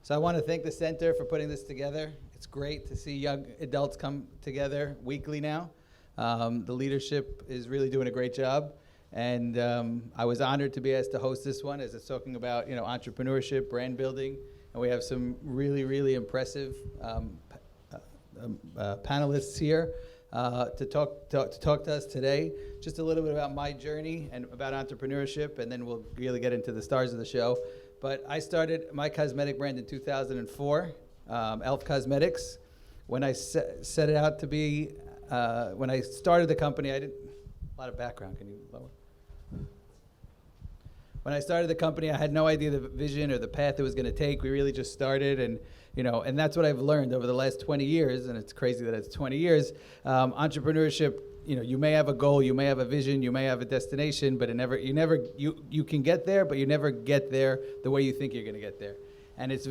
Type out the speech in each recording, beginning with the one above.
So I want to thank the center for putting this together. It's great to see young adults come together weekly now. The leadership is really doing a great job. And I was honored to be asked to host this one as it's talking about, entrepreneurship, brand building. And we have some really, really impressive panelists here to talk to us today. Just a little bit about my journey and about entrepreneurship, and then we'll really get into the stars of the show. But I started my cosmetic brand in 2004, Elf Cosmetics. When I set it out to be, when I started the company, I didn't, a lot of background, can you lower? When I started the company, I had no idea the vision or the path it was going to take. We really just started, and and that's what I've learned over the last 20 years, and it's crazy that it's 20 years. Entrepreneurship, you may have a goal, you may have a vision, you may have a destination, but you can get there, but you never get there the way you think you're going to get there. And it's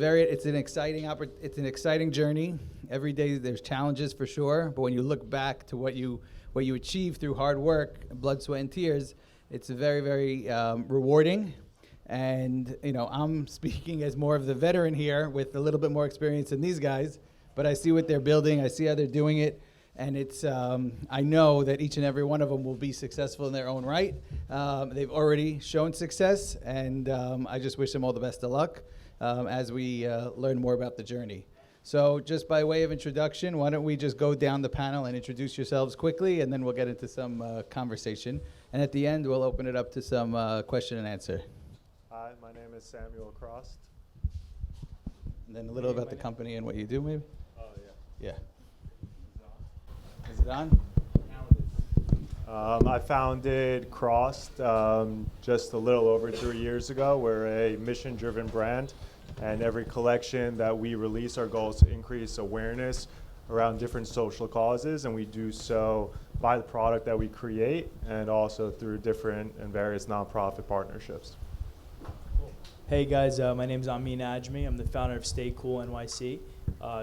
an exciting journey. Every day there's challenges for sure, but when you look back to what you achieved through hard work, blood, sweat, and tears, it's very, very rewarding. And I'm speaking as more of the veteran here with a little bit more experience than these guys, but I see what they're building, I see how they're doing it, and it's I know that each and every one of them will be successful in their own right. They've already shown success, and I just wish them all the best of luck as we learn more about the journey. So just by way of introduction, why don't we just go down the panel and introduce yourselves quickly, and then we'll get into some conversation. And at the end, we'll open it up to some question and answer. Hi, my name is Samuel Crost. And then a little about the company and what you do, maybe? Oh, yeah. Yeah. Is it on? I founded Crost just a little over 3 years ago. We're a mission-driven brand, and every collection that we release, our goal is to increase awareness around different social causes, and we do so by the product that we create and also through different and various nonprofit partnerships. Hey guys, my name is Amin Ajmi. I'm the founder of Stay Cool NYC.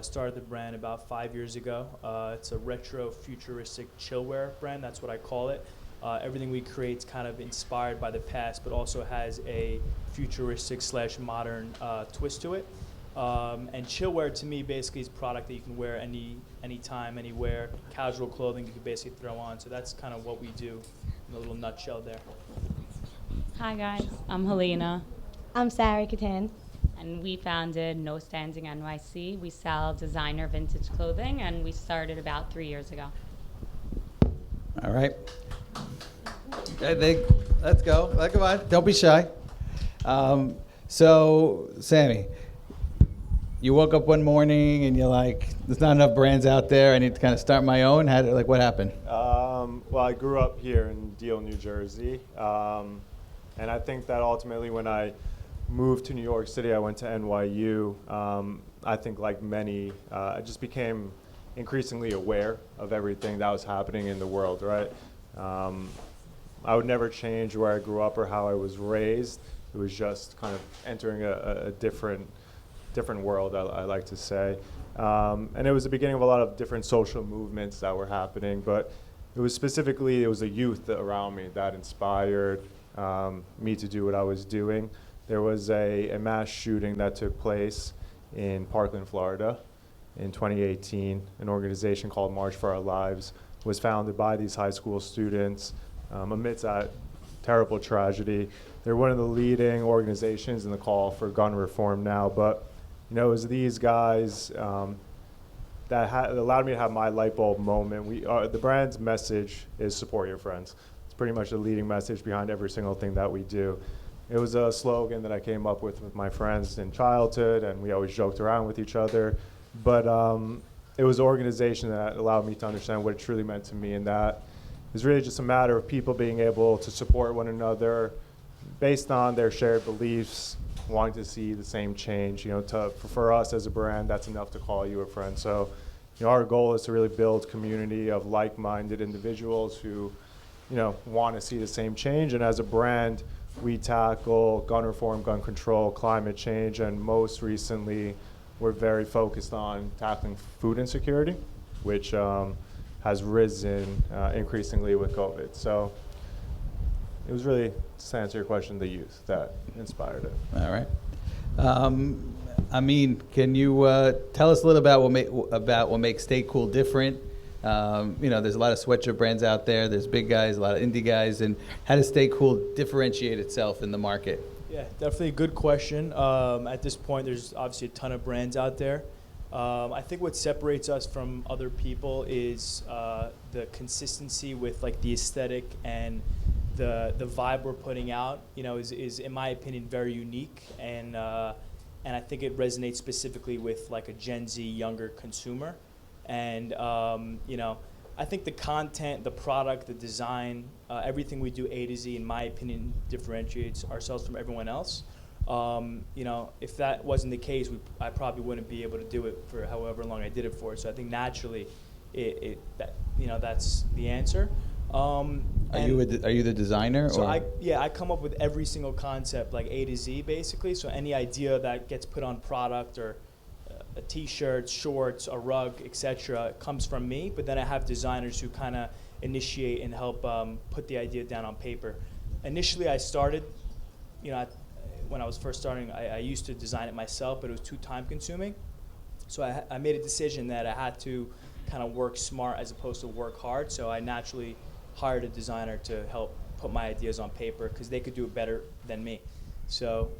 Started the brand about 5 years ago. It's a retro futuristic chillwear brand, that's what I call it. Everything we create is kind of inspired by the past, but also has a futuristic / modern twist to it. And chillwear to me basically is a product that you can wear anytime, anywhere. Casual clothing you can basically throw on. So that's kind of what we do in a little nutshell there. Hi guys, I'm Helena. I'm Sarah Katan. And we founded No Standing NYC. We sell designer vintage clothing, and we started about 3 years ago. All right. Let's go. Come on. Don't be shy. So, Sammy, you woke up one morning and you're like, there's not enough brands out there. I need to kind of start my own. What happened? Well, I grew up here in Deal, New Jersey. And I think that ultimately when I moved to New York City, I went to NYU. I think like many, I just became increasingly aware of everything that was happening in the world, right? I would never change where I grew up or how I was raised. It was just kind of entering a different world, I like to say. And it was the beginning of a lot of different social movements that were happening, but it was the youth around me that inspired me to do what I was doing. There was a mass shooting that took place in Parkland, Florida in 2018. An organization called March for Our Lives was founded by these high school students amidst that terrible tragedy. They're one of the leading organizations in the call for gun reform now, but it was these guys that allowed me to have my light bulb moment. The brand's message is support your friends. It's pretty much the leading message behind every single thing that we do. It was a slogan that I came up with my friends in childhood, and we always joked around with each other. But it was an organization that allowed me to understand what it truly meant to me, and that it was really just a matter of people being able to support one another based on their shared beliefs, wanting to see the same change. For us as a brand, that's enough to call you a friend. So, our goal is to really build community of like-minded individuals who, want to see the same change. And as a brand, we tackle gun reform, gun control, climate change, and most recently, we're very focused on tackling food insecurity, which has risen increasingly with COVID. So it was really, to answer your question, the youth that inspired it. All right. I mean, can you tell us a little about what makes Stay Cool different? There's a lot of sweatshirt brands out there. There's big guys, a lot of indie guys, and how does Stay Cool differentiate itself in the market? Yeah, definitely a good question. At this point, there's obviously a ton of brands out there. I think what separates us from other people is the consistency with like the aesthetic and the vibe we're putting out. Is in my opinion very unique, and I think it resonates specifically with like a Gen Z younger consumer. And I think the content, the product, the design, everything we do A to Z, in my opinion, differentiates ourselves from everyone else. If that wasn't the case, I probably wouldn't be able to do it for however long I did it for. So I think naturally, that's the answer. Are you the designer? So or? I come up with every single concept, like A to Z, basically. So any idea that gets put on product or a T-shirt, shorts, a rug, etc., comes from me. But then I have designers who kind of initiate and help put the idea down on paper. Initially, I started, when I was first starting, I used to design it myself, but it was too time-consuming. So I made a decision that I had to kind of work smart as opposed to work hard. So I naturally hired a designer to help put my ideas on paper because they could do it better than me. So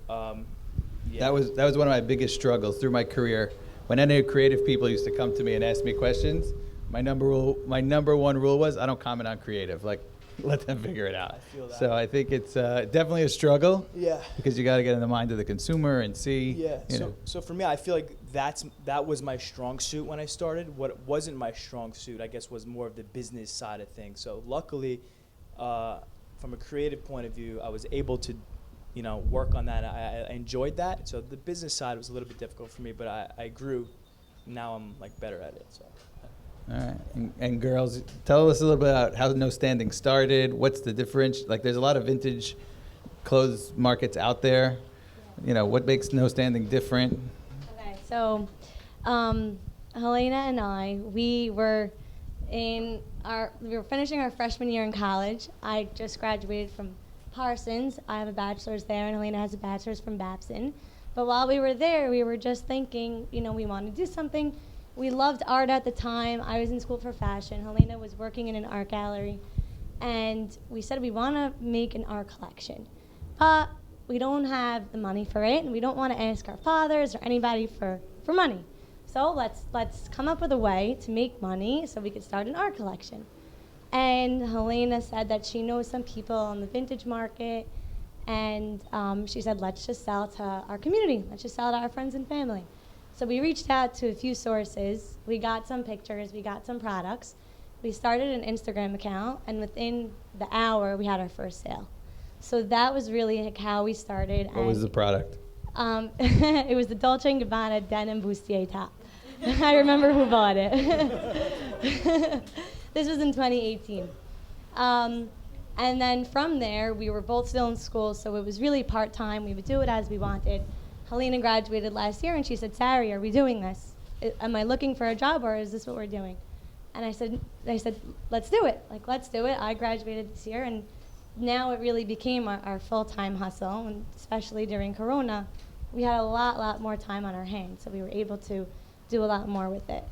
yeah. That was one of my biggest struggles through my career. When any creative people used to come to me and ask me questions, my number one rule was I don't comment on creative. Like, let them figure it out. I feel that. So I think it's definitely a struggle. Yeah. Because you got to get in the mind of the consumer and see. Yeah. You know. So for me, I feel like that was my strong suit when I started. What wasn't my strong suit, I guess, was more of the business side of things. So luckily, from a creative point of view, I was able to, work on that. I enjoyed that. So the business side was a little bit difficult for me, but I grew. Now I'm like better at it. So. All right. And girls, tell us a little bit about how No Standing started. What's the difference? Like, there's a lot of vintage clothes markets out there. What makes No Standing different? Okay, so Helena and I, we were finishing our freshman year in college. I just graduated from Parsons. I have a bachelor's there, and Helena has a bachelor's from Babson. But while we were there, we were just thinking, we want to do something. We loved art at the time. I was in school for fashion. Helena was working in an art gallery. And we said we want to make an art collection. But we don't have the money for it, and we don't want to ask our fathers or anybody for money. So let's come up with a way to make money so we could start an art collection. And Helena said that she knows some people on the vintage market, and she said, let's just sell to our community. Let's just sell to our friends and family. So we reached out to a few sources. We got some pictures. We got some products. We started an Instagram account, and within the hour, we had our first sale. So that was really like how we started. What was the product? It was the Dolce & Gabbana denim bustier top. I remember who bought it. This was in 2018. And then from there, we were both still in school, so it was really part-time. We would do it as we wanted. Helena graduated last year, and she said, Sari, are we doing this? Am I looking for a job, or is this what we're doing? And I said, let's do it. Let's do it. I graduated this year, and now it really became our full-time hustle, and especially during Corona, we had a lot more time on our hands, so we were able to do a lot more with it.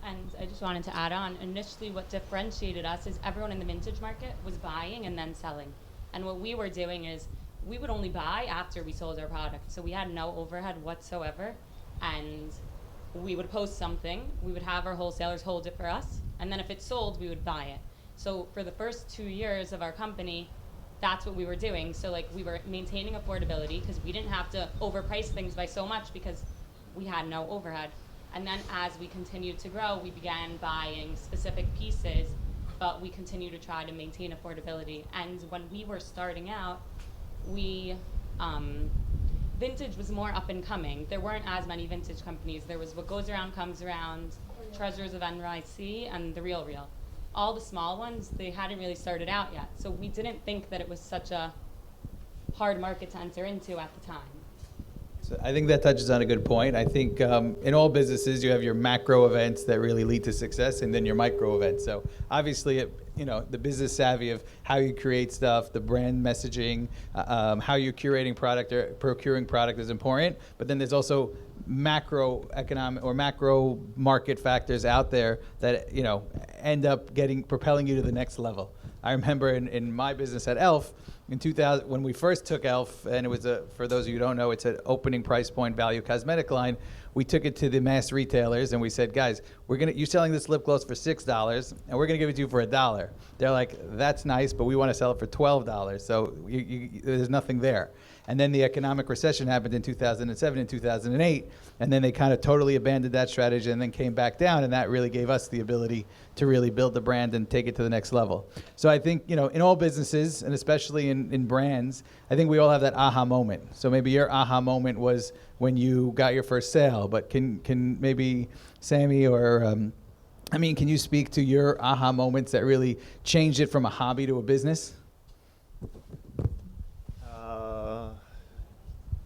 And I just wanted to add on, initially what differentiated us is everyone in the vintage market was buying and then selling. And what we were doing is we would only buy after we sold our product. So we had no overhead whatsoever. And we would post something, we would have our wholesalers hold it for us, and then if it sold, we would buy it. So for the first 2 years of our company, that's what we were doing. So we were maintaining affordability because we didn't have to overprice things by so much because we had no overhead. And then as we continued to grow, we began buying specific pieces, but we continued to try to maintain affordability. And when we were starting out, vintage was more up and coming. There weren't as many vintage companies. There was What Goes Around Comes Around, Treasures of NYC, and The Real Real. All the small ones, they hadn't really started out yet. So we didn't think that it was such a hard market to enter into at the time. So I think that touches on a good point. I think in all businesses, you have your macro events that really lead to success, and then your micro events. So obviously, the business savvy of how you create stuff, the brand messaging, how you're curating product or procuring product is important. But then there's also macroeconomic or macro market factors out there that end up propelling you to the next level. I remember in my business at Elf in 2000 when we first took Elf, and it was for those of you who don't know, it's an opening price point value cosmetic line. We took it to the mass retailers and we said, guys, you're selling this lip gloss for $6 and we're gonna give it to you for $1. They're like, that's nice, but we want to sell it for $12. So there's nothing there. And then the economic recession happened in 2007 and 2008, and then they kind of totally abandoned that strategy and then came back down, and that really gave us the ability to really build the brand and take it to the next level. So I think, in all businesses, and especially in brands, I think we all have that aha moment. So maybe your aha moment was when you got your first sale, but can maybe Sammy or can you speak to your aha moments that really changed it from a hobby to a business?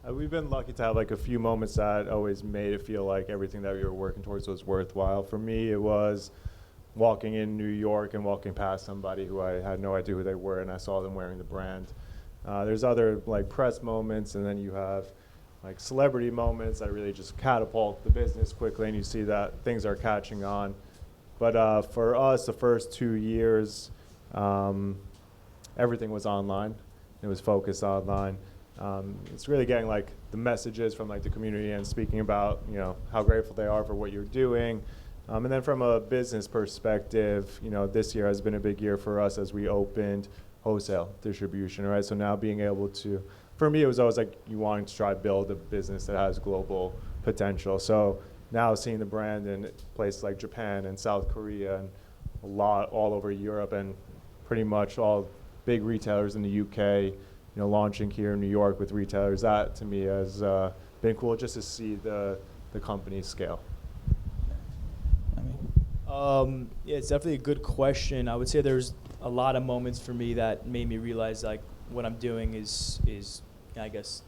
We've been lucky to have like a few moments that always made it feel like everything that we were working towards was worthwhile. For me, it was walking in New York and walking past somebody who I had no idea who they were, and I saw them wearing the brand. There's other like press moments, and then you have like celebrity moments that really just catapult the business quickly, and you see that things are catching on. But for us, the first 2 years, everything was online. It was focused online. It's really getting like the messages from like the community and speaking about how grateful they are for what you're doing. And then from a business perspective, this year has been a big year for us as we opened wholesale distribution, right? So now being able to, for me, it was always like you wanting to try to build a business that has global potential. So now seeing the brand in places like Japan and South Korea and a lot all over Europe and pretty much all big retailers in the UK, launching here in New York with retailers, that to me has been cool just to see the company scale. Yeah, it's definitely a good question. I would say there's a lot of moments for me that made me realize like what I'm doing is I guess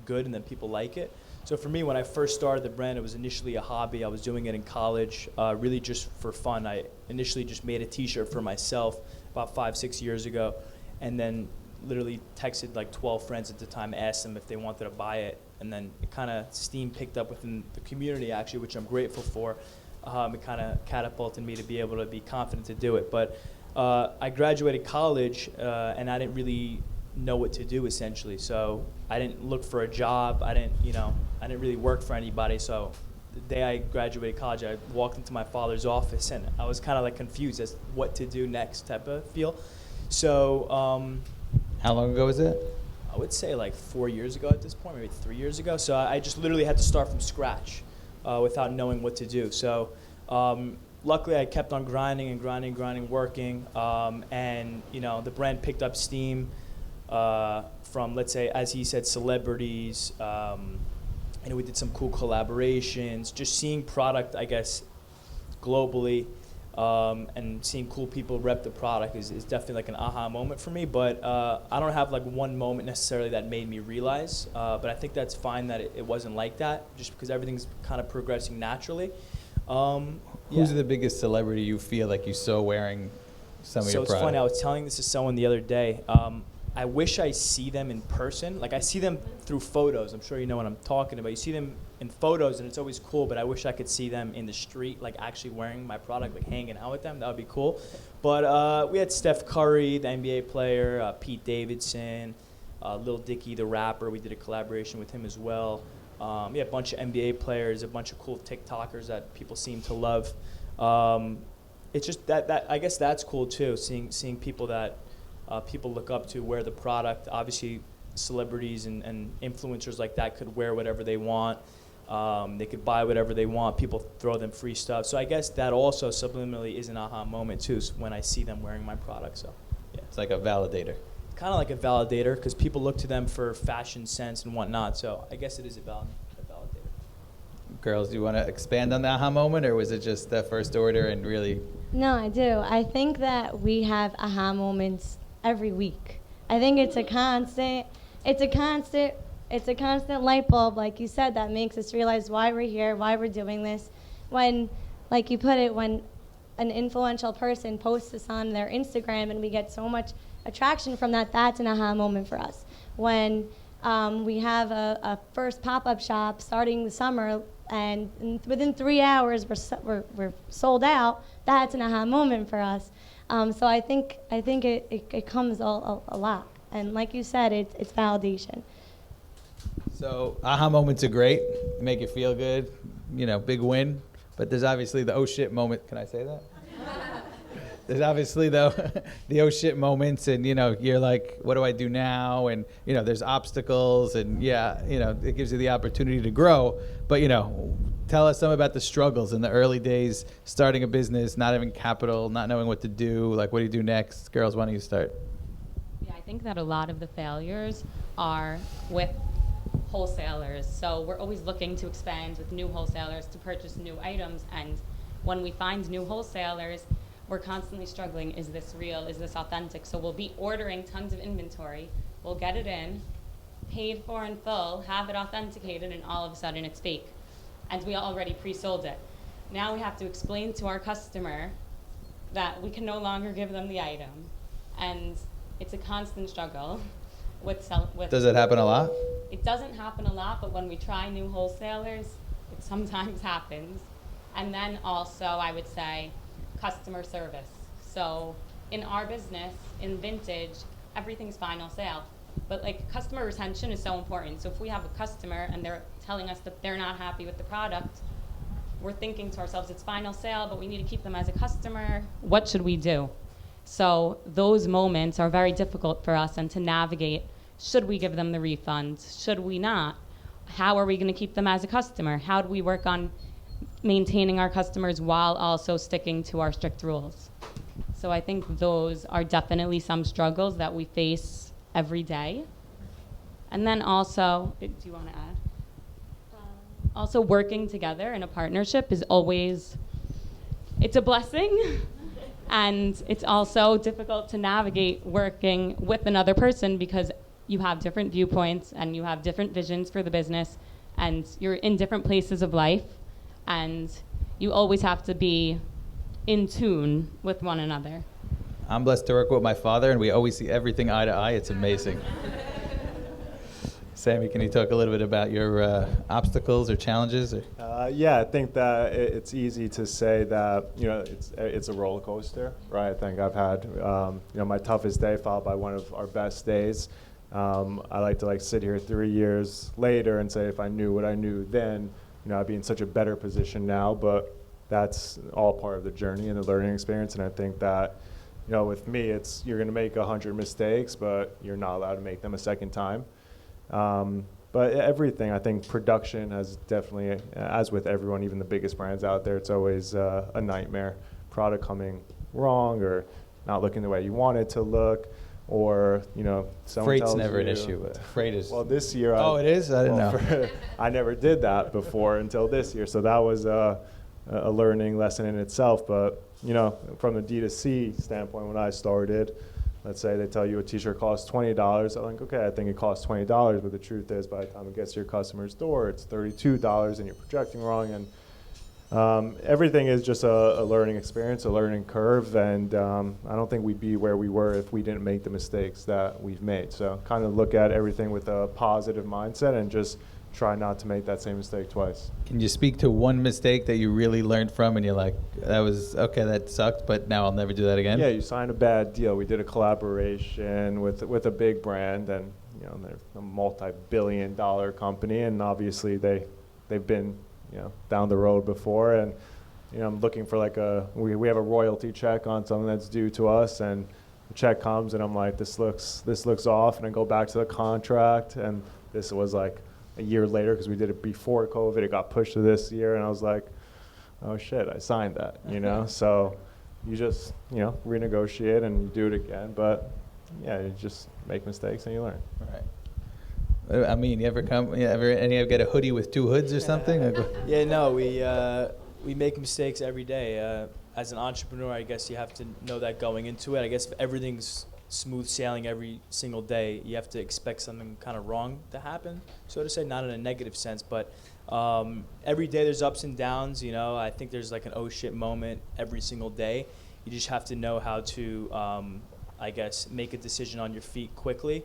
good and that people like it. So for me, when I first started the brand, it was initially a hobby. I was doing it in college, really just for fun. I initially just made a t-shirt for myself about 5-6 years ago, and then literally texted like 12 friends at the time, asked them if they wanted to buy it, and then it kind of steam picked up within the community actually, which I'm grateful for. It kind of catapulted me to be able to be confident to do it. But I graduated college and I didn't really know what to do essentially. So I didn't look for a job. I didn't really work for anybody. So the day I graduated college, I walked into my father's office and I was kind of like confused as what to do next type of feel. So how long ago was it? I would say like 4 years ago at this point, maybe 3 years ago. So I just literally had to start from scratch without knowing what to do. So luckily I kept on grinding, working, and the brand picked up steam from, let's say, as he said, celebrities. We did some cool collaborations, just seeing product, I guess, globally. And seeing cool people rep the product is definitely like an aha moment for me. But I don't have like one moment necessarily that made me realize. But I think that's fine that it wasn't like that, just because everything's kind of progressing naturally. Who's the biggest celebrity you feel like you saw wearing some of your product? So it's funny, I was telling this to someone the other day. I wish I see them in person. Like I see them through photos. I'm sure you know what I'm talking about. You see them in photos and it's always cool, but I wish I could see them in the street, like actually wearing my product, like hanging out with them. That would be cool. But we had Steph Curry, the NBA player, Pete Davidson, Lil Dicky, the rapper. We did a collaboration with him as well. A bunch of NBA players, a bunch of cool TikTokers that people seem to love. It's just that I guess that's cool too, seeing people that people look up to wear the product. Obviously, celebrities and influencers like that could wear whatever they want. They could buy whatever they want. People throw them free stuff. So I guess that also subliminally is an aha moment too, when I see them wearing my product. So yeah, it's like a validator. Kind of like a validator, because people look to them for fashion sense and whatnot. So I guess it is a validator. Girls, do you want to expand on the aha moment, or was it just that first order and really? No, I do. I think that we have aha moments every week. I think it's a constant it's a constant light bulb, like you said, that makes us realize why we're here, why we're doing this. When, like you put it, when an influential person posts this on their Instagram and we get so much attraction from that, that's an aha moment for us. When we have a first pop-up shop starting the summer, and within 3 hours we're sold out, that's an aha moment for us. So I think it comes a lot. And like you said, it's validation. So aha moments are great, make you feel good, big win. But there's obviously the oh shit moment. Can I say that? There's obviously the oh shit moments, and you're like, what do I do now? And there's obstacles, and it gives you the opportunity to grow. But tell us some about the struggles in the early days, starting a business, not having capital, not knowing what to do. Like, what do you do next? Girls, why don't you start? Yeah, I think that a lot of the failures are with wholesalers. So we're always looking to expand with new wholesalers to purchase new items, and when we find new wholesalers, we're constantly struggling. Is this real? Is this authentic? So we'll be ordering tons of inventory, we'll get it in, paid for in full, have it authenticated, and all of a sudden it's fake. And we already pre-sold it. Now we have to explain to our customer that we can no longer give them the item. And it's a constant struggle with Does it happen a lot? It doesn't happen a lot, but when we try new wholesalers, it sometimes happens. And then also, I would say, customer service. So in our business, in vintage, everything's final sale. But customer retention is so important. So if we have a customer and they're telling us that they're not happy with the product, we're thinking to ourselves, it's final sale, but we need to keep them as a customer. What should we do? So those moments are very difficult for us, and to navigate, should we give them the refund? Should we not? How are we going to keep them as a customer? How do we work on maintaining our customers while also sticking to our strict rules? So I think those are definitely some struggles that we face every day. And then also, do you want to add? Also, working together in a partnership is always, it's a blessing. And it's also difficult to navigate working with another person because you have different viewpoints and you have different visions for the business, and you're in different places of life, and you always have to be in tune with one another. I'm blessed to work with my father, and we always see everything eye to eye. It's amazing. Sammy, can you talk a little bit about your obstacles or challenges? Yeah, I think that it's easy to say that it's a roller coaster, right? I think I've had my toughest day followed by one of our best days. I like to sit here 3 years later and say if I knew what I knew then, I'd be in such a better position now. But that's all part of the journey and the learning experience. And I think that with me, it's you're going to make 100 mistakes, but you're not allowed to make them a second time. But everything, I think production has definitely, as with everyone, even the biggest brands out there, it's always a nightmare. Product coming wrong or not looking the way you want it to look, or someone Freight's tells never you, an issue. But freight is. Well, this year. It is? I didn't know. I never did that before until this year, so that was a learning lesson in itself. But from the D2C standpoint, when I started, let's say they tell you a t-shirt costs $20. I'm like, okay, I think it costs $20, but the truth is by the time it gets to your customer's door, it's $32 and you're projecting wrong. And everything is just a learning experience, a learning curve. And I don't think we'd be where we were if we didn't make the mistakes that we've made. So kind of look at everything with a positive mindset and just try not to make that same mistake twice. Can you speak to one mistake that you really learned from and you're like, that sucked, but now I'll never do that again? Yeah, you signed a bad deal. We did a collaboration with a big brand, and they're a multi-billion-dollar company, and obviously they've been down the road before, and I'm looking for we have a royalty check on something that's due to us, and the check comes and I'm like, this looks off, and I go back to the contract, and this was a year later because we did it before COVID. It got pushed to this year, and I was like, oh shit, I signed that, So you just, renegotiate and you do it again. But yeah, you just make mistakes and you learn. Right. I mean, you ever get a hoodie with two hoods or something? Yeah, no, we make mistakes every day. As an entrepreneur, I guess you have to know that going into it. I guess if everything's smooth sailing every single day. You have to expect something kind of wrong to happen, so to say, not in a negative sense, but every day there's ups and downs. You know, I think there's like an oh shit moment every single day. You just have to know how to, I guess, make a decision on your feet quickly,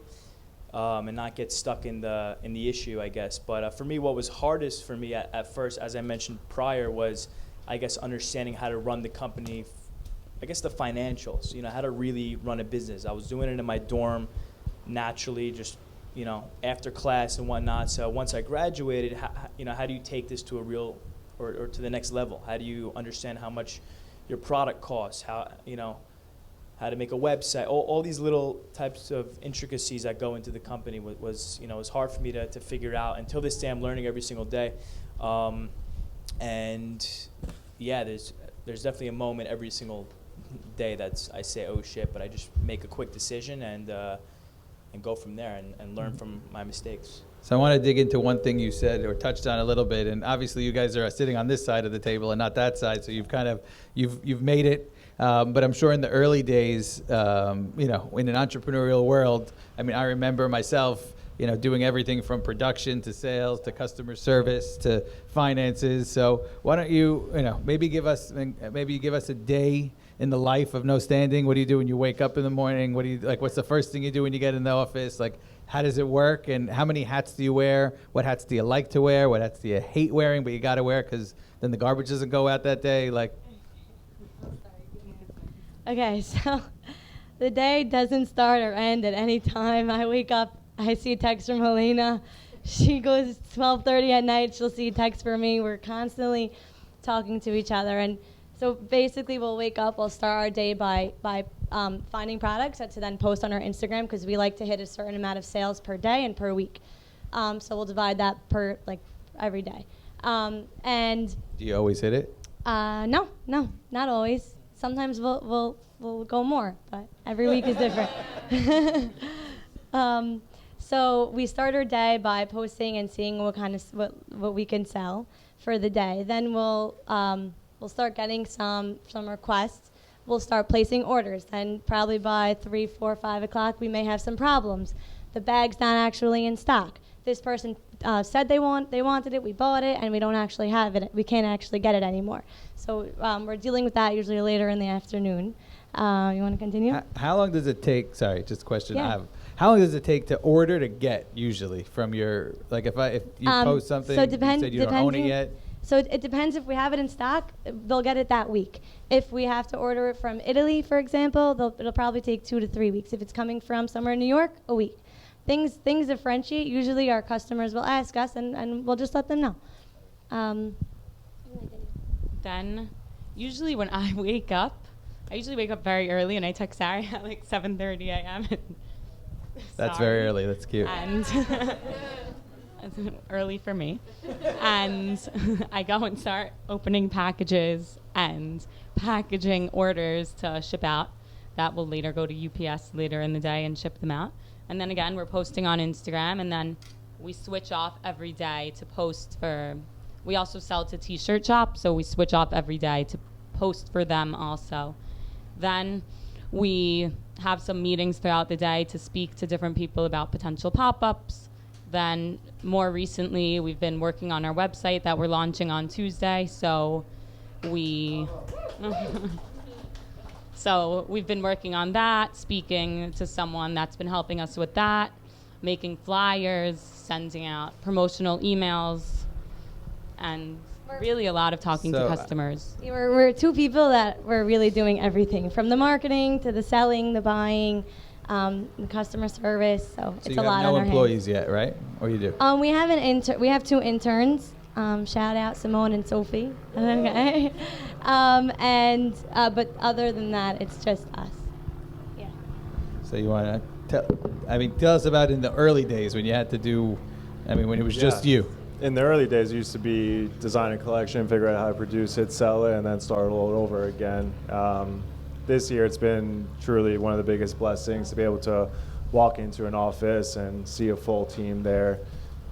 and not get stuck in the issue, I guess. But for me, what was hardest for me at first, as I mentioned prior, was, I guess, understanding how to run the company. I guess the financials, you know, how to really run a business. I was doing it in my dorm naturally, just, you know, after class and whatnot. So once I graduated, how do you take this to a real, or to the next level? How do you understand how much your product costs? How, you know, how to make a website? All these little types of intricacies that go into the company was you know, it was hard for me to figure out. Until this day, I'm learning every single day. And yeah, there's definitely a moment every single day that's I say oh shit, but I just make a quick decision and go from there and learn from my mistakes. So I want to dig into one thing you said or touched on a little bit, and obviously you guys are sitting on this side of the table and not that side, so you've kind of you've made it. But I'm sure in the early days, you know, in an entrepreneurial world, I mean, I remember myself, you know, doing everything from production to sales to customer service to finances. So why don't you, you know, maybe give us a day in the life of No Standing. What do you do when you wake up in the morning? What do you like? What's the first thing you do when you get in the office? Like, how does it work? And how many hats do you wear? What hats do you like to wear? What hats do you hate wearing, but you got to wear because then the garbage doesn't go out that day? Like. Okay, so the day doesn't start or end at any time. I wake up, I see a text from Helena. She goes 12:30 at night. She'll see a text from me. We're constantly talking to each other, and so basically we'll wake up. We'll start our day by finding products to then post on our Instagram because we like to hit a certain amount of sales per day and per week. So we'll divide that per every day. And Do you always hit it? no, not always. Sometimes we'll go more, but every week is different. So we start our day by posting and seeing what we can sell for the day. Then we'll start getting some requests. We'll start placing orders. Then probably by 3, 4, 5 o'clock, we may have some problems. The bag's not actually in stock. This person said they wanted it, we bought it, and we don't actually have it. We can't actually get it anymore. So we're dealing with that usually later in the afternoon. You want to continue? How long does it take? Sorry, just a question Yeah. I have. How long does it take to order to get usually from your, like if you post something, so you said you don't own it yet? So it depends. If we have it in stock, they'll get it that week. If we have to order it from Italy, for example, it'll probably take 2 to 3 weeks. If it's coming from somewhere in New York, a week. Things differentiate. Usually our customers will ask us, and we'll just let them know. Then, usually when I wake up very early, and I text Sarah at like 7:30 a.m. That's very early. That's cute. And it's early for me. And I go and start opening packages and packaging orders to ship out. That will later go to UPS later in the day and ship them out. And then again, we're posting on Instagram, and then we switch off every day to post for. We also sell to T-shirt shop, so we switch off every day to post for them also. Then we have some meetings throughout the day to speak to different people about potential pop-ups. Then more recently, we've been working on our website that we're launching on Tuesday. So we've been working on that, speaking to someone that's been helping us with that, making flyers, sending out promotional emails, and really a lot of talking to customers. We're 2 people that we're really doing everything, from the marketing to the selling, the buying, the customer service. So it's a lot on our hands. You have no employees yet, right? Or you do? We have we have 2 interns. Shout out Simone and Sophie. Okay. But other than that, it's just us. Yeah. So you want to tell us about in the early days when you had to do, when it was just you. In the early days, it used to be design a collection, figure out how to produce it, sell it, and then start all over again. This year, it's been truly one of the biggest blessings to be able to walk into an office and see a full team there.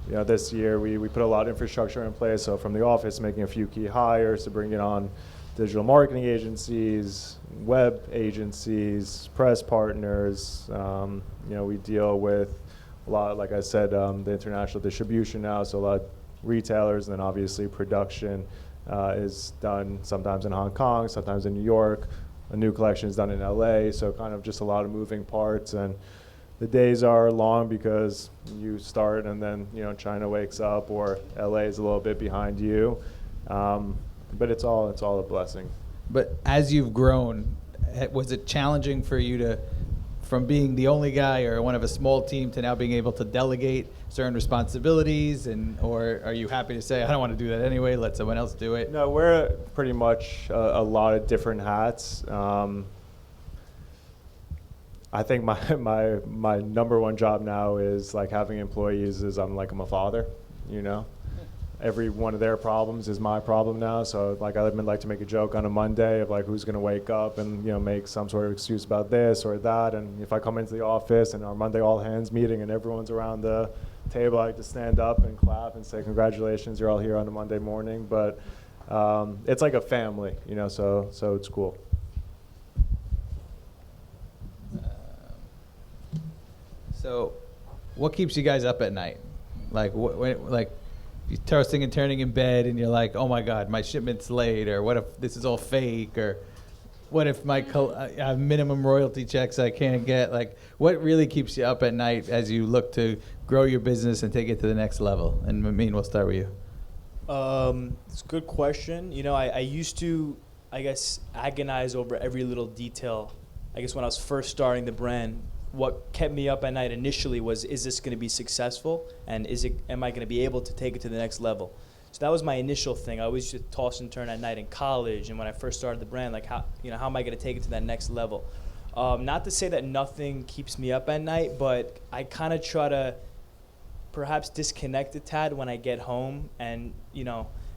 You know, this year we put a lot of infrastructure in place. So from the office, making a few key hires to bring it on digital marketing agencies, web agencies, press partners. We deal with a lot, like I said, the international distribution now, so a lot of retailers, and then obviously production is done sometimes in Hong Kong, sometimes in New York. A new collection is done in LA, so kind of just a lot of moving parts. And the days are long because you start and then China wakes up, or LA is a little bit behind you. But it's all a blessing. But as you've grown, was it challenging for you from being the only guy or one of a small team to now being able to delegate certain responsibilities, or are you happy to say, I don't want to do that anyway, let someone else do it? No, we're pretty much a lot of different hats. I think my number one job now is like having employees is I'm a father, Every one of their problems is my problem now. So like I like to make a joke on a Monday of like who's going to wake up and make some sort of excuse about this or that. And if I come into the office and our Monday all hands meeting and everyone's around the table, I like to stand up and clap and say congratulations, you're all here on a Monday morning. But it's like a family, so it's cool. So what keeps you guys up at night? Like you're toasting and turning in bed and you're like, oh my God, my shipment's late, or what if this is all fake, or what if I have minimum royalty checks I can't get? Like, what really keeps you up at night as you look to grow your business and take it to the next level? And Amin, we'll start with you. It's a good question. I used to, agonize over every little detail. When I was first starting the brand, what kept me up at night initially was, is this going to be successful, and am I going to be able to take it to the next level? So that was my initial thing. I always used to toss and turn at night in college, and when I first started the brand, like how am I going to take it to that next level? Not to say that nothing keeps me up at night, but I kind of try to perhaps disconnect a tad when I get home, and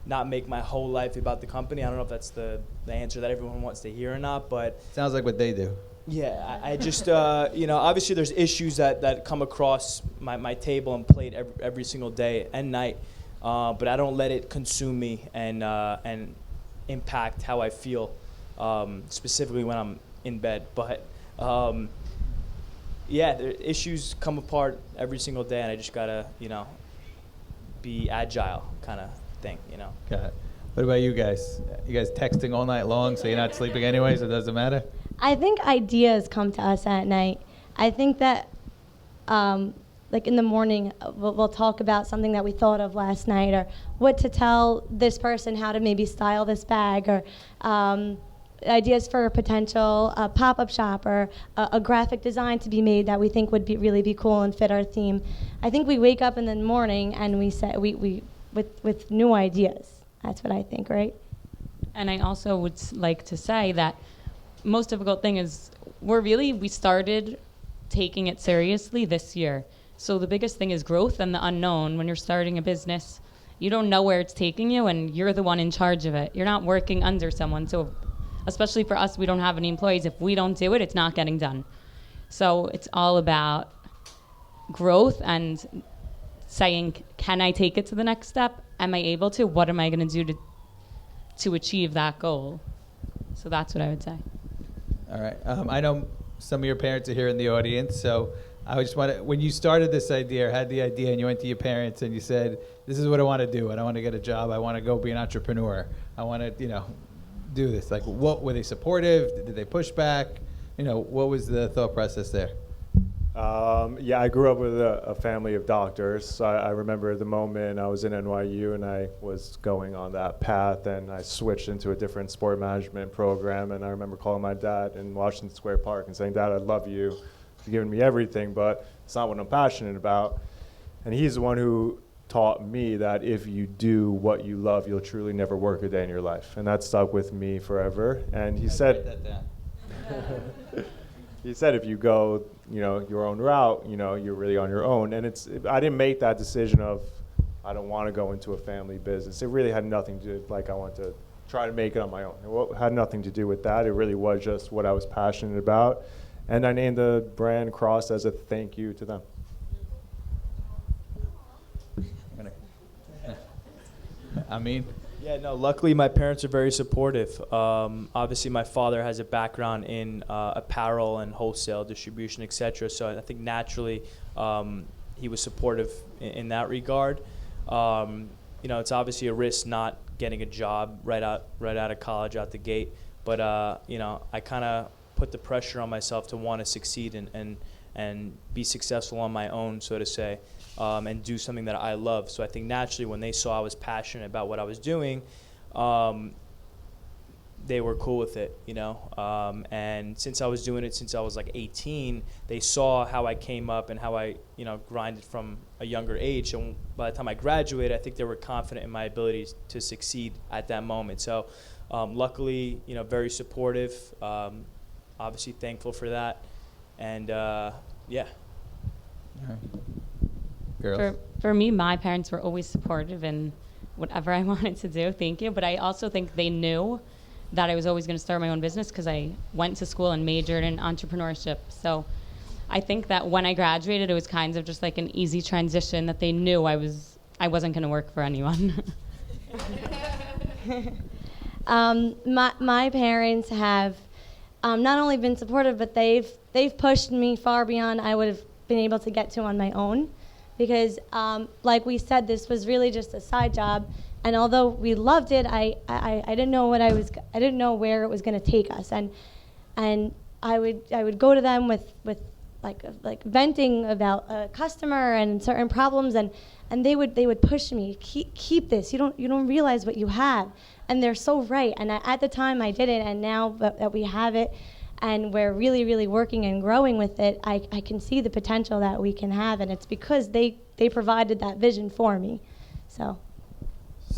not make my whole life about the company. I don't know if that's the answer that everyone wants to hear or not, but sounds like what they do. Yeah, I just, obviously there's issues that come across my table and plate every single day and night, but I don't let it consume me and impact how I feel, specifically when I'm in bed. But, the issues come apart every single day, and I just gotta, be agile kind of thing, Got it. What about you guys? You guys texting all night long, so you're not sleeping anyway, so it doesn't matter? I think ideas come to us at night. I think that, in the morning, we'll talk about something that we thought of last night, or what to tell this person, how to maybe style this bag, or ideas for a potential pop-up shop, or a graphic design to be made that we think would really be cool and fit our theme. I think we wake up in the morning and we say with new ideas. That's what I think, right? And I also would like to say that most difficult thing is we started taking it seriously this year. So the biggest thing is growth and the unknown. When you're starting a business, you don't know where it's taking you, and you're the one in charge of it. You're not working under someone. So especially for us, we don't have any employees. If we don't do it, it's not getting done. So it's all about growth and saying, can I take it to the next step? Am I able to? What am I going to do to achieve that goal? So that's what I would say. All right. I know some of your parents are here in the audience, so I just want to, when you started this idea or had the idea and you went to your parents and you said, this is what I want to do. I don't want to get a job. I want to go be an entrepreneur. I want to, do this. Like, what, were they supportive? Did they push back? What was the thought process there? I grew up with a family of doctors. So I remember the moment I was in NYU and I was going on that path, and I switched into a different sport management program. And I remember calling my dad in Washington Square Park and saying, Dad, I love you. You've given me everything, but it's not what I'm passionate about. And he's the one who taught me that if you do what you love, you'll truly never work a day in your life. And that stuck with me forever. And he said, write that down. He said, if you go, your own route, you're really on your own. And I didn't make that decision of, I don't want to go into a family business. It really had nothing to do, I want to try to make it on my own. It had nothing to do with that. It really was just what I was passionate about. And I named the brand Crost as a thank you to them. I mean, Yeah, no, luckily my parents are very supportive. Obviously, my father has a background in apparel and wholesale distribution, etc. So I think naturally he was supportive in that regard. It's obviously a risk not getting a job right out of college, out the gate. But I kind of put the pressure on myself to want to succeed and be successful on my own, so to say, and do something that I love. So I think naturally when they saw I was passionate about what I was doing, they were cool with it, and since I was doing it since I was like 18, they saw how I came up and how I, grinded from a younger age. And by the time I graduated, I think they were confident in my abilities to succeed at that moment. So luckily, very supportive, obviously thankful for that. And yeah. All right. Girls? For me, my parents were always supportive in whatever I wanted to do. Thank you. But I also think they knew that I was always going to start my own business because I went to school and majored in entrepreneurship. So I think that when I graduated, it was kind of just like an easy transition that they knew I wasn't going to work for anyone. My parents have not only been supportive, but they've pushed me far beyond I would have been able to get to on my own. Because, like we said, this was really just a side job, and although we loved it, I didn't know I didn't know where it was going to take us, and I would go to them with like venting about a customer and certain problems, and they would push me, keep this, you don't realize what you have, and they're so right. And at the time I didn't, and now that we have it and we're really, really working and growing with it, I can see the potential that we can have, and it's because they provided that vision for me. So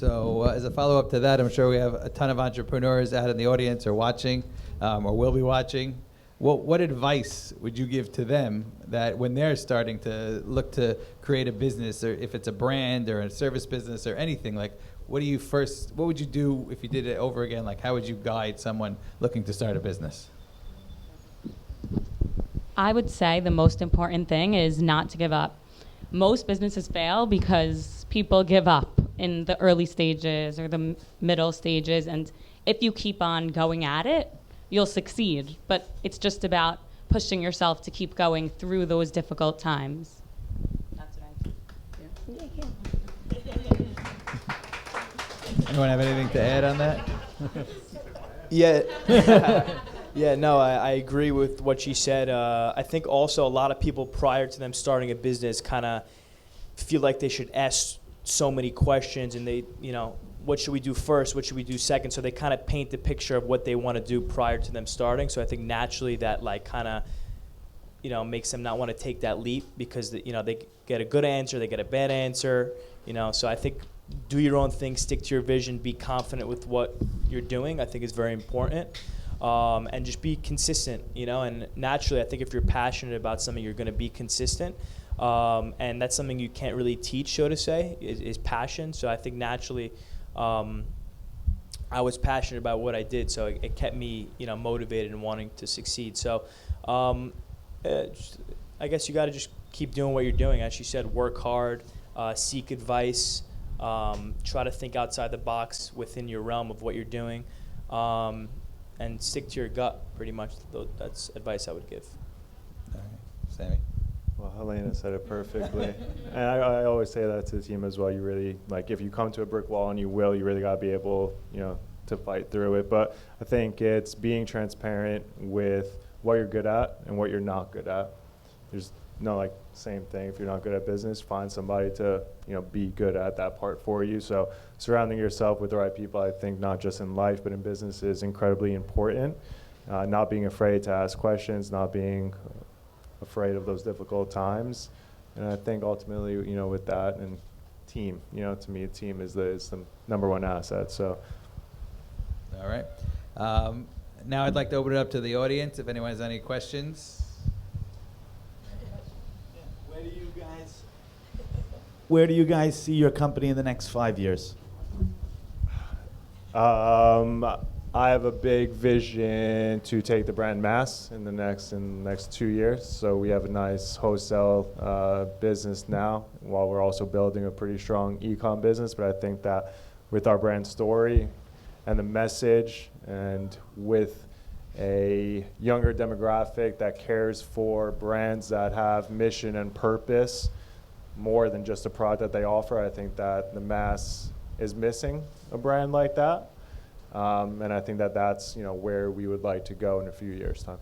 as a follow-up to that, I'm sure we have a ton of entrepreneurs out in the audience or watching or will be watching. What advice would you give to them that when they're starting to look to create a business, or if it's a brand or a service business or anything, like what would you do if you did it over again? Like how would you guide someone looking to start a business? I would say the most important thing is not to give up. Most businesses fail because people give up in the early stages or the middle stages, and if you keep on going at it, you'll succeed. But it's just about pushing yourself to keep going through those difficult times. That's what I think. Anyone have anything to add on that? Yeah. Yeah, no, I agree with what she said. I think also a lot of people prior to them starting a business kind of feel like they should ask so many questions, and they, what should we do first? What should we do second? So they kind of paint the picture of what they want to do prior to them starting. So I think naturally that kind of, makes them not want to take that leap because, they get a good answer, they get a bad answer, So I think do your own thing, stick to your vision, be confident with what you're doing, I think is very important. And just be consistent, and naturally I think if you're passionate about something, you're going to be consistent. And that's something you can't really teach, so to say, is passion. So I think naturally I was passionate about what I did, so it kept me, motivated and wanting to succeed. So I guess you got to just keep doing what you're doing. As you said, work hard, seek advice, try to think outside the box within your realm of what you're doing. And stick to your gut, pretty much. That's advice I would give. All right. Sammy? Well, Helena said it perfectly. And I always say that to the team as well. You really, if you come to a brick wall, and you really got to be able, to fight through it. But I think it's being transparent with what you're good at and what you're not good at. There's no, same thing. If you're not good at business, find somebody to, be good at that part for you. So surrounding yourself with the right people, I think not just in life, but in business is incredibly important. Not being afraid to ask questions, not being afraid of those difficult times. And I think ultimately, with that and team, to me, a team is the number one asset. So. All right. Now I'd like to open it up to the audience if anyone has any questions. Where do you guys see your company in the next 5 years? I have a big vision to take the brand mass in the next 2 years. So we have a nice wholesale business now, while we're also building a pretty strong e-com business. But I think that with our brand story and the message, and with a younger demographic that cares for brands that have mission and purpose more than just a product that they offer. I think that the mass is missing a brand like that. And I think that that's where we would like to go in a few years' time.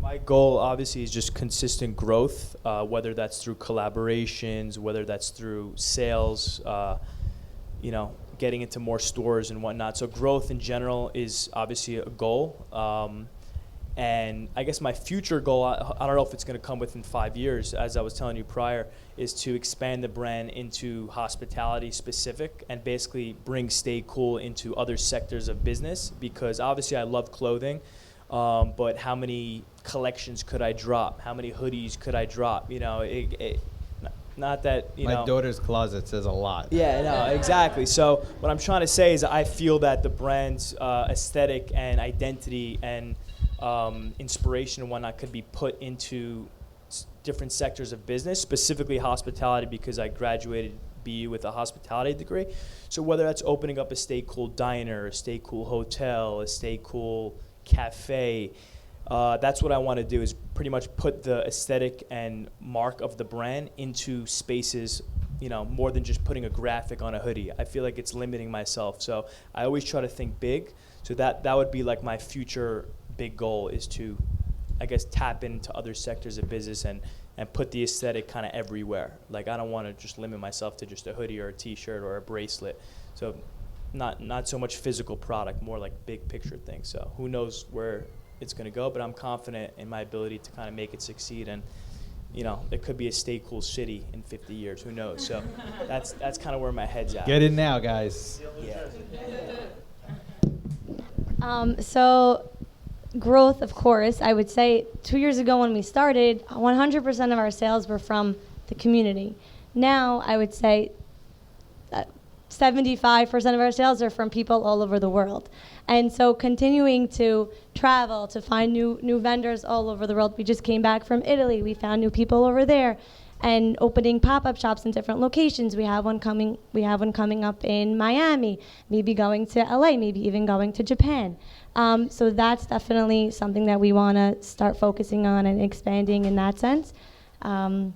My goal, obviously, is just consistent growth, whether that's through collaborations, whether that's through sales, getting into more stores and whatnot. So growth in general is obviously a goal. And I guess my future goal, I don't know if it's going to come within 5 years, as I was telling you prior, is to expand the brand into hospitality specific and basically bring Stay Cool into other sectors of business, because obviously I love clothing, but how many collections could I drop? How many hoodies could I drop? Not that, My daughter's closet says a lot. Yeah, no, exactly. So what I'm trying to say is I feel that the brand's aesthetic and identity and inspiration and whatnot could be put into different sectors of business, specifically hospitality, because I graduated BU with a hospitality degree. So whether that's opening up a Stay Cool diner, a Stay Cool hotel, a Stay Cool cafe, that's what I want to do, is pretty much put the aesthetic and mark of the brand into spaces, more than just putting a graphic on a hoodie. I feel like it's limiting myself. So I always try to think big. So that would be like my future big goal, is to, I guess, tap into other sectors of business and put the aesthetic kind of everywhere. Like, I don't want to just limit myself to just a hoodie or a t-shirt or a bracelet. So not so much physical product, more like big picture things. So who knows where it's going to go, but I'm confident in my ability to kind of make it succeed. And it could be a Stay Cool city in 50 years. Who knows? So that's kind of where my head's at. Get in now, guys. Yeah. So growth, of course, I would say 2 years ago when we started, 100% of our sales were from the community. Now I would say 75% of our sales are from people all over the world. And so continuing to travel, to find new vendors all over the world. We just came back from Italy. We found new people over there. And opening pop-up shops in different locations. We have one coming up in Miami, maybe going to LA, maybe even going to Japan. So that's definitely something that we want to start focusing on and expanding in that sense. And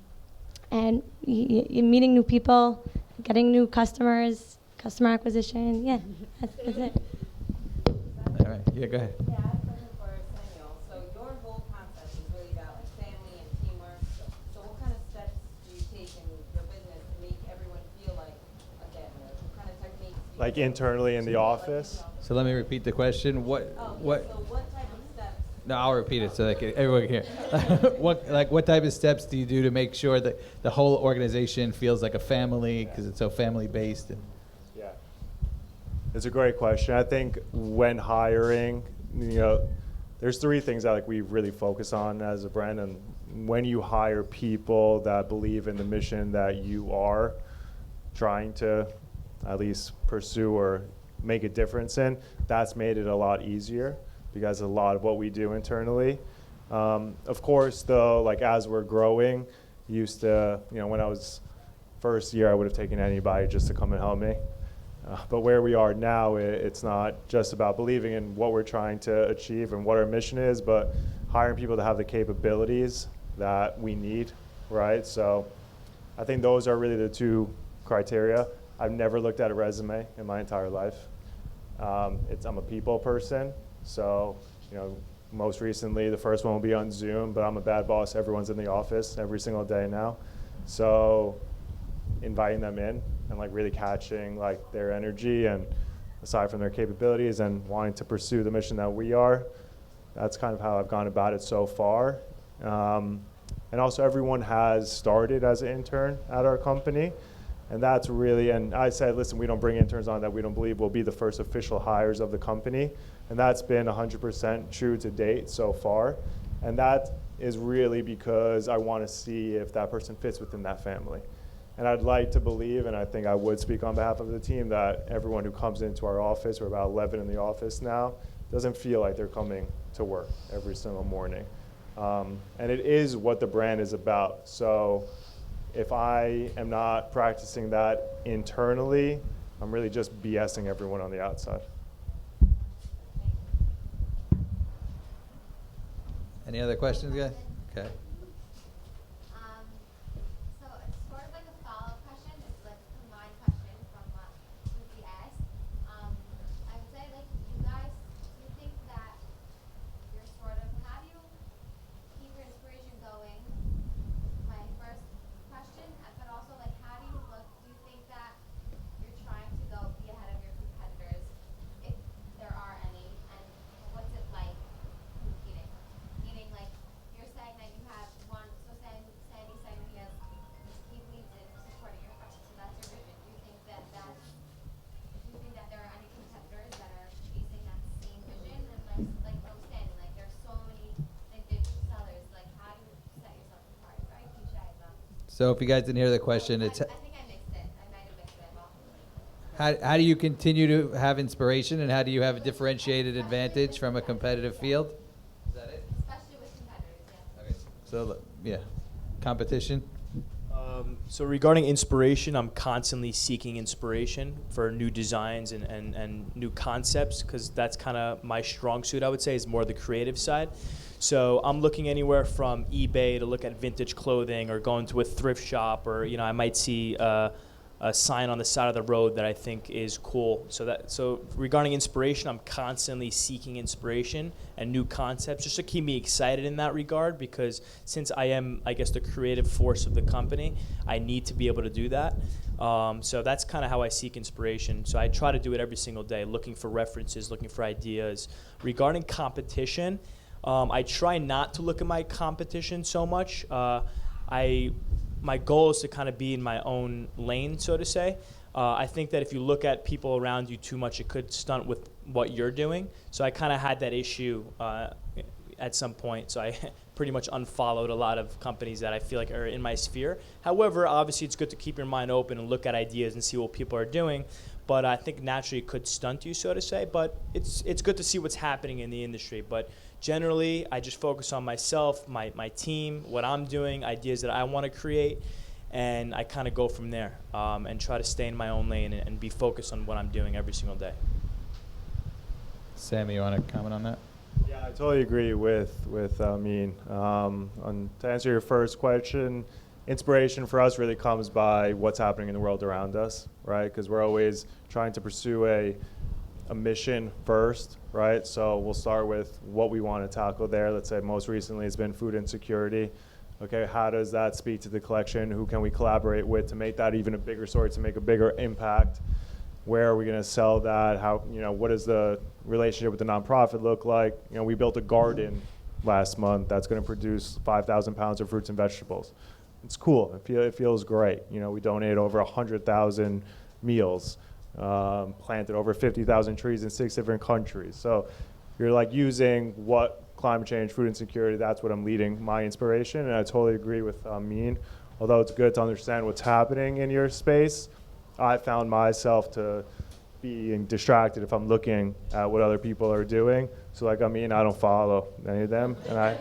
meeting new people, getting new customers, customer acquisition. Yeah, that's it. All right. Yeah, go ahead. Yeah, I have a question for Samuel. So your whole concept is really about family and teamwork. So what kind of steps do you take in your business to make everyone feel like a family? What kind of techniques do you Like internally in the office? So let me repeat the question. So what type of steps? No, I'll repeat it so that everyone can hear. What type of steps do you do to make sure that the whole organization feels like a family, because it's so family based? Yeah, it's a great question. I think when hiring, there's three things that we really focus on as a brand. And when you hire people that believe in the mission that you are trying to at least pursue or make a difference in, that's made it a lot easier, because a lot of what we do internally. Of course, though, as we're growing, used to, when I was first year, I would have taken anybody just to come and help me. But where we are now, it's not just about believing in what we're trying to achieve and what our mission is, but hiring people to have the capabilities that we need, right? So I think those are really the two criteria. I've never looked at a resume in my entire life. I'm a people person, so most recently the first one will be on Zoom, but I'm a bad boss. Everyone's in the office every single day now, so inviting them in and really catching their energy, and aside from their capabilities and wanting to pursue the mission that we are, that's kind of how I've gone about it so far. And also, everyone has started as an intern at our company. And that's really, and I said, listen, we don't bring interns on that we don't believe will be the first official hires of the company. And that's been 100% true to date so far. And that is really because I want to see if that person fits within that family. And I'd like to believe, and I think I would speak on behalf of the team, that everyone who comes into our office, we're about 11 in the office now, doesn't feel like they're coming to work every single morning. And it is what the brand is about. So if I am not practicing that internally, I'm really just BSing everyone on the outside. Any other questions, guys? Okay. So it's sort of like a follow-up question. It's like a combined question from what Lucy asked. I would say, like, you guys, do you think that you're sort of, how do you keep your inspiration going? My first question, but also, like, how do you look, do you think that you're trying to go be ahead of your competitors, if there are any, and what's it like competing? Meaning, like, you're saying that you have one, so Sandy's saying he has, he believes in supporting your friends, so that's your vision. Do you think that there are any competitors that are chasing that same vision? And like I was saying, like, there's so many vintage sellers, like, how do you set yourself apart? Very cliche, but. So if you guys didn't hear the question, it's I think I mixed it. I might have mixed it all. how do you continue to have inspiration, and how do you have a differentiated advantage from a competitive field? Is that it? Especially with competitors, yeah. Okay. So, yeah, competition. So regarding inspiration, I'm constantly seeking inspiration for new designs and new concepts, because that's kind of my strong suit, I would say, is more the creative side. So I'm looking anywhere from eBay to look at vintage clothing, or going to a thrift shop, or I might see a sign on the side of the road that I think is cool. So regarding inspiration, I'm constantly seeking inspiration and new concepts just to keep me excited in that regard, because since I am, I guess, the creative force of the company, I need to be able to do that. So that's kind of how I seek inspiration. So I try to do it every single day, looking for references, looking for ideas. Regarding competition, I try not to look at my competition so much. My goal is to kind of be in my own lane, so to say. I think that if you look at people around you too much, it could stunt with what you're doing. So I kind of had that issue at some point. So I pretty much unfollowed a lot of companies that I feel like are in my sphere. However, obviously it's good to keep your mind open and look at ideas and see what people are doing. But I think naturally it could stunt you, so to say. But it's good to see what's happening in the industry. But generally, I just focus on myself, my team, what I'm doing, ideas that I want to create, and I kind of go from there and try to stay in my own lane and be focused on what I'm doing every single day. Sammy, you want to comment on that? Yeah, I totally agree with Amin. To answer your first question, inspiration for us really comes by what's happening in the world around us, right? Because we're always trying to pursue a mission first, right? So we'll start with what we want to tackle there. Let's say most recently it's been food insecurity. Okay, how does that speak to the collection? Who can we collaborate with to make that even a bigger story, to make a bigger impact? Where are we going to sell that? How, what does the relationship with the nonprofit look like? We built a garden last month that's going to produce 5,000 pounds of fruits and vegetables. It's cool. It feels great. We donate over 100,000 meals. Planted over 50,000 trees in 6 different countries. So you're like using what climate change, food insecurity, that's what I'm leading my inspiration. And I totally agree with Amin. Although it's good to understand what's happening in your space, I found myself to being distracted if I'm looking at what other people are doing. So like Amin, I don't follow any of them. And I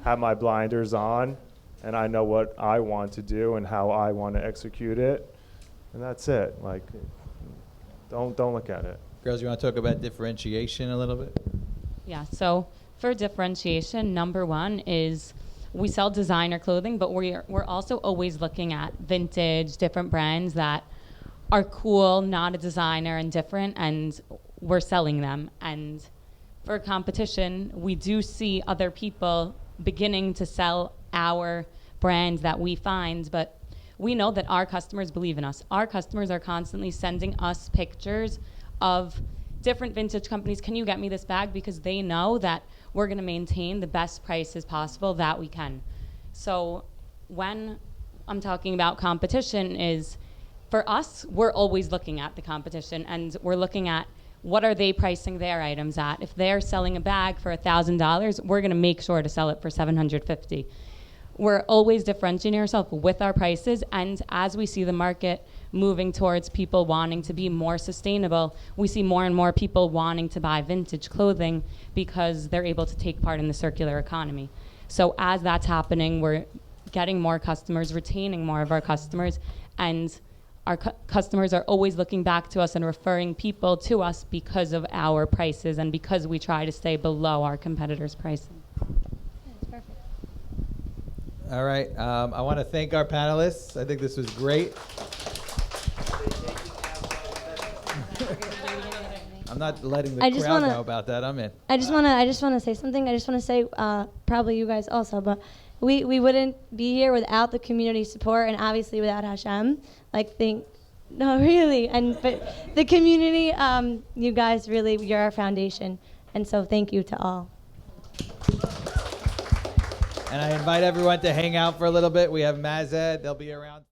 have my blinders on, and I know what I want to do and how I want to execute it. And that's it. Like, don't look at it. Girls, you want to talk about differentiation a little bit? Yeah, so for differentiation, number one is we sell designer clothing, but we're also always looking at vintage, different brands that are cool, not a designer, and different, and we're selling them. And for competition, we do see other people beginning to sell our brands that we find, but we know that our customers believe in us. Our customers are constantly sending us pictures of different vintage companies. Can you get me this bag? Because they know that we're going to maintain the best prices possible that we can. So when I'm talking about competition is, for us, we're always looking at the competition, and we're looking at what are they pricing their items at. If they're selling a bag for $1,000, we're going to make sure to sell it for $750. We're always differentiating ourselves with our prices, and as we see the market moving towards people wanting to be more sustainable, we see more and more people wanting to buy vintage clothing because they're able to take part in the circular economy. So as that's happening, we're getting more customers, retaining more of our customers, and our customers are always looking back to us and referring people to us because of our prices and because we try to stay below our competitors' pricing. That's perfect. All right. I want to thank our panelists. I think this was great. I'm not letting the I just crowd wanna- know about that. I'm in. I just wanna say something. I just wanna say, probably you guys also, but we wouldn't be here without the community support and obviously without Hashem. No, really. But the community, you guys really, you're our foundation, and so thank you to all. And I invite everyone to hang out for a little bit. We have Mazed. They'll be around.